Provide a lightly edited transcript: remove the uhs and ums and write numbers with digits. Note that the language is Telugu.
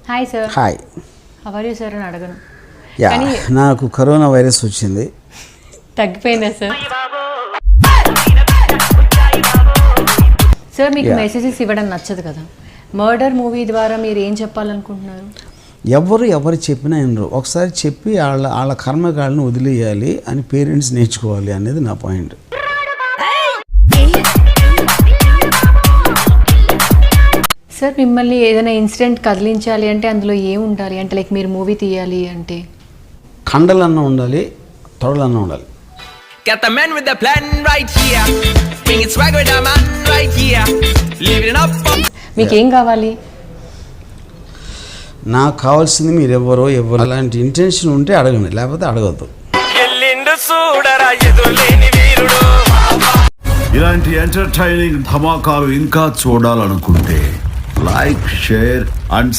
Hi sir. Hi. How are you sir అని అడగను. యా, నాకు కరోనా వైరస్ వచ్చింది. తగ్గిపోయిందా సార్? సార్ మీకు మెసేజెస్ ఇవ్వడం నచ్చదు కదా. మర్డర్ మూవీ ద్వారా మీరు ఏం చెప్పాలనుకుంటున్నారు? ఎవరు చెప్పినా వినరు. ఒకసారి చెప్పి వాళ్ళ కర్మగాళ్ళని వదిలేయాలి అని పేరెంట్స్ నేర్చుకోవాలి అనేది నా పాయింట్. సార్ మిమ్మల్ని ఏదైనా ఇన్సిడెంట్ కదిలించాలి అంటే అందులో ఏం ఉండాలి అంటే లైక్ మీరు మూవీ తీయాలి అంటే? కండలన్న ఉండాలి, తొడలన్న ఉండాలి. Got the man with the plan right here. Bring it swag with the man right here. Living it up. మీకేం కావాలి? నాకు కావాల్సింది మీరు ఎవరో అలాంటి ఇంటెన్షన్ ఉంటే అడగండి, లేకపోతే అడగద్దు. ఇలాంటి ఎంటర్టైనింగ్ ధమాకాలు ఇంకా చూడాలనుకుంటే లైక్, షేర్ అండ్